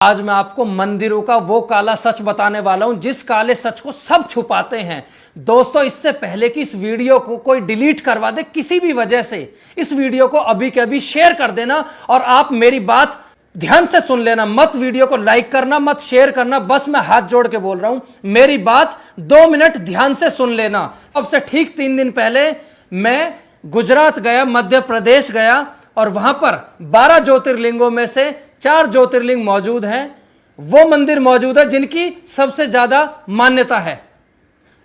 आज मैं आपको मंदिरों का वो काला सच बताने वाला हूं जिस काले सच को सब छुपाते हैं। दोस्तों, इससे पहले कि इस वीडियो को कोई डिलीट करवा दे किसी भी वजह से, इस वीडियो को अभी के अभी शेयर कर देना। और आप मेरी बात ध्यान से सुन लेना, मत वीडियो को लाइक करना, मत शेयर करना। बस मैं हाथ जोड़ के बोल रहा हूं, मेरी बात 2 मिनट ध्यान से सुन लेना। अब से ठीक 3 दिन पहले मैं गुजरात गया, मध्य प्रदेश गया और वहां पर 12 ज्योतिर्लिंगों में से 4 ज्योतिर्लिंग मौजूद हैं। वो मंदिर मौजूद है जिनकी सबसे ज्यादा मान्यता है।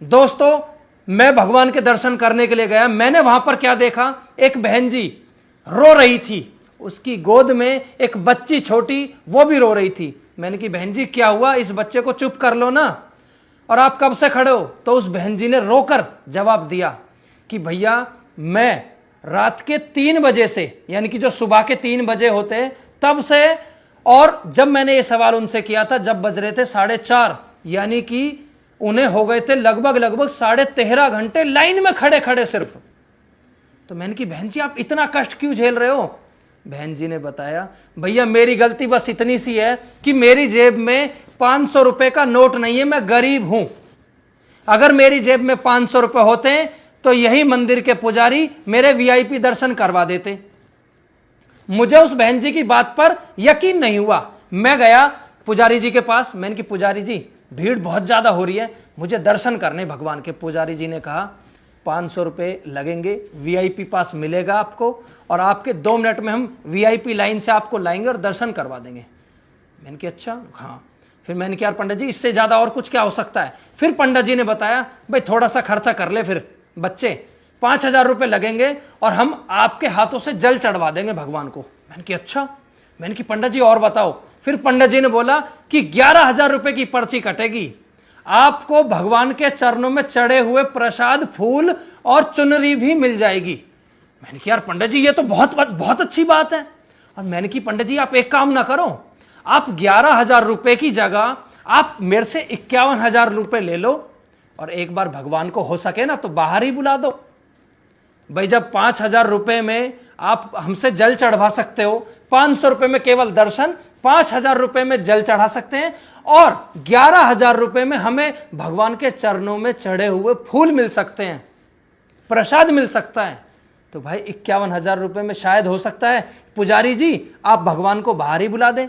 दोस्तों, मैं भगवान के दर्शन करने के लिए गया। मैंने वहां पर क्या देखा, एक बहन जी रो रही थी, उसकी गोद में एक बच्ची छोटी, वो भी रो रही थी। मैंने कहा बहन जी क्या हुआ, इस बच्चे को चुप कर लो ना, और आप कब से खड़े हो? तो उस बहन जी ने रोकर जवाब दिया कि भैया मैं रात के 3 बजे से, यानी कि जो सुबह के 3 बजे होते तब से, और जब मैंने ये सवाल उनसे किया था जब बज रहे थे 4:30, यानी कि उन्हें हो गए थे लगभग 13.5 घंटे लाइन में खड़े खड़े सिर्फ। तो मैंने की बहन जी आप इतना कष्ट क्यों झेल रहे हो? बहन जी ने बताया भैया मेरी गलती बस इतनी सी है कि मेरी जेब में 500 रुपए का नोट नहीं है, मैं गरीब हूं। अगर मेरी जेब में 500 रुपए होते तो यही मंदिर के पुजारी मेरे वीआईपी दर्शन करवा देते। मुझे उस बहन जी की बात पर यकीन नहीं हुआ। मैं गया पुजारी जी के पास, मैंने कि पुजारी जी भीड़ बहुत ज्यादा हो रही है, मुझे दर्शन करने भगवान के। पुजारी जी ने कहा 500 रुपए लगेंगे, वीआईपी पास मिलेगा आपको, और आपके 2 मिनट में हम वीआईपी लाइन से आपको लाएंगे और दर्शन करवा देंगे। मैंने कहा अच्छा हाँ। फिर मैंने कहा पंडित जी इससे ज्यादा और कुछ क्या हो सकता है? फिर पंडित जी ने बताया भाई थोड़ा सा खर्चा कर ले, फिर बच्चे 5,000 रुपए लगेंगे और हम आपके हाथों से जल चढ़वा देंगे भगवान को। मैंने कहा अच्छा। मैंने कहा पंडित जी और बताओ। फिर पंडित जी ने बोला कि 11,000 रुपए की पर्ची कटेगी, आपको भगवान के चरणों में चढ़े हुए प्रसाद, फूल और चुनरी भी मिल जाएगी। मैंने कहा यार पंडित जी ये तो बहुत अच्छी बात है। और मैंने कहा पंडित जी आप एक काम ना करो, आप 11,000 रुपए की जगह आप मेरे से 51,000 रुपए ले लो और एक बार भगवान को हो सके ना तो बाहर ही बुला दो। भाई जब 5,000 रुपए में आप हमसे जल चढ़वा सकते हो, 500 रुपए में केवल दर्शन, 5,000 रुपए में जल चढ़ा सकते हैं, और 11,000 रुपए में हमें भगवान के चरणों में चढ़े हुए फूल मिल सकते हैं, प्रसाद मिल सकता है, तो भाई 51,000 रुपए में शायद हो सकता है पुजारी जी आप भगवान को बाहर ही बुला दें।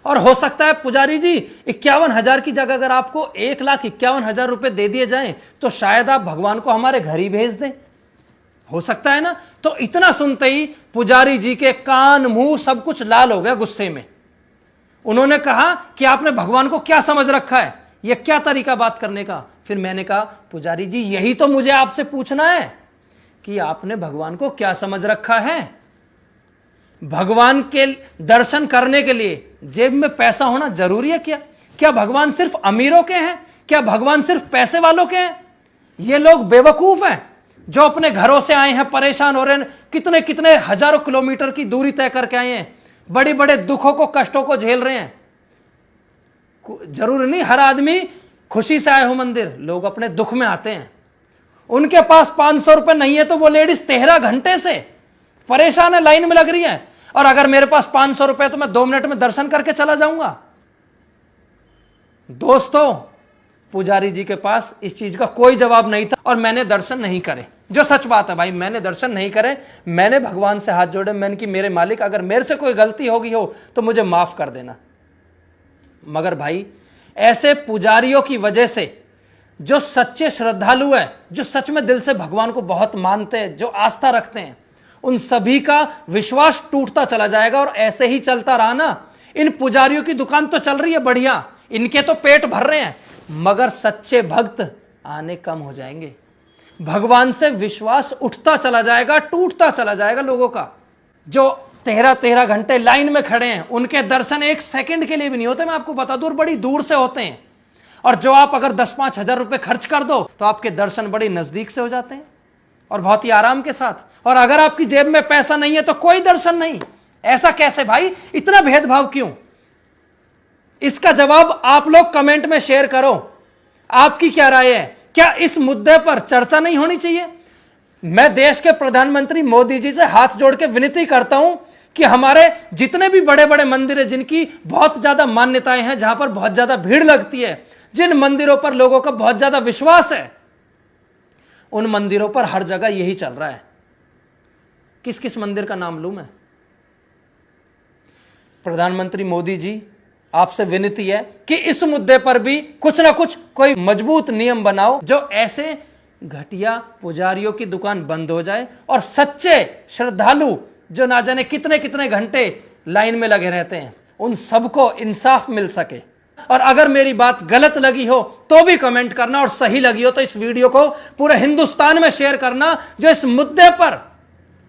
और हो सकता है पुजारी जी 51,000 की जगह अगर आपको 1,51,000 रुपए दे दिए जाएं तो शायद आप भगवान को हमारे घर ही भेज दें। हो सकता है ना? तो इतना सुनते ही पुजारी जी के कान, मुंह सब कुछ लाल हो गया गुस्से में। उन्होंने कहा कि आपने भगवान को क्या समझ रखा है, यह क्या तरीका बात करने का? फिर मैंने कहा पुजारी जी यही तो मुझे आपसे पूछना है कि आपने भगवान को क्या समझ रखा है। भगवान के दर्शन करने के लिए जेब में पैसा होना जरूरी है क्या? क्या भगवान सिर्फ अमीरों के हैं? क्या भगवान सिर्फ पैसे वालों के हैं? ये लोग बेवकूफ हैं जो अपने घरों से आए हैं, परेशान हो रहे हैं, कितने कितने हजारों किलोमीटर की दूरी तय करके आए हैं, बड़े बड़े दुखों को, कष्टों को झेल रहे हैं। जरूरी नहीं हर आदमी खुशी से आए हो मंदिर, लोग अपने दुख में आते हैं। उनके पास 500 रुपए नहीं है तो वो लेडीज 13 घंटे से परेशान है, लाइन में लग रही है, और अगर मेरे पास 500 रुपए तो मैं 2 मिनट में दर्शन करके चला जाऊंगा। दोस्तों, पुजारी जी के पास इस चीज का कोई जवाब नहीं था और मैंने दर्शन नहीं करे। जो सच बात है भाई, मैंने दर्शन नहीं करे। मैंने भगवान से हाथ जोड़े, मैंने कि मेरे मालिक अगर मेरे से कोई गलती होगी हो तो मुझे माफ कर देना। मगर भाई ऐसे पुजारियों की वजह से जो सच्चे श्रद्धालु हैं, जो सच में दिल से भगवान को बहुत मानते हैं, जो आस्था रखते हैं, उन सभी का विश्वास टूटता चला जाएगा। और ऐसे ही चलता रहा ना, इन पुजारियों की दुकान तो चल रही है बढ़िया, इनके तो पेट भर रहे हैं, मगर सच्चे भक्त आने कम हो जाएंगे। भगवान से विश्वास उठता चला जाएगा, टूटता चला जाएगा लोगों का। जो 13 घंटे लाइन में खड़े हैं उनके दर्शन 1 सेकंड के लिए भी नहीं होते, मैं आपको बता दूं, बड़ी दूर से होते हैं। और जो आप अगर 10-5 हजार रुपए खर्च कर दो तो आपके दर्शन बड़ी नजदीक से हो जाते हैं और बहुत ही आराम के साथ। और अगर आपकी जेब में पैसा नहीं है तो कोई दर्शन नहीं। ऐसा कैसे भाई, इतना भेदभाव क्यों? इसका जवाब आप लोग कमेंट में शेयर करो। आपकी क्या राय है? क्या इस मुद्दे पर चर्चा नहीं होनी चाहिए? मैं देश के प्रधानमंत्री मोदी जी से हाथ जोड़ के विनती करता हूं कि हमारे जितने भी बड़े बड़े मंदिर हैं, जिनकी बहुत ज्यादा मान्यताएं हैं, जहां पर बहुत ज्यादा भीड़ लगती है, जिन मंदिरों पर लोगों का बहुत ज्यादा विश्वास है, उन मंदिरों पर हर जगह यही चल रहा है। किस किस मंदिर का नाम लूं मैं? प्रधानमंत्री मोदी जी, आपसे विनती है कि इस मुद्दे पर भी कुछ ना कुछ कोई मजबूत नियम बनाओ, जो ऐसे घटिया पुजारियों की दुकान बंद हो जाए और सच्चे श्रद्धालु जो ना जाने कितने कितने घंटे लाइन में लगे रहते हैं, उन सबको इंसाफ मिल सके। और अगर मेरी बात गलत लगी हो तो भी कमेंट करना, और सही लगी हो तो इस वीडियो को पूरे हिंदुस्तान में शेयर करना, जो इस मुद्दे पर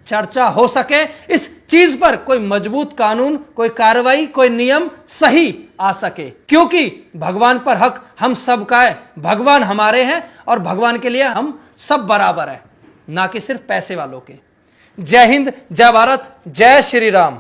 चर्चा हो सके, इस चीज पर कोई मजबूत कानून, कोई कार्रवाई, कोई नियम सही आ सके। क्योंकि भगवान पर हक हम सब का है, भगवान हमारे हैं और भगवान के लिए हम सब बराबर है, ना कि सिर्फ पैसे वालों के। जय हिंद, जय भारत, जय श्री राम।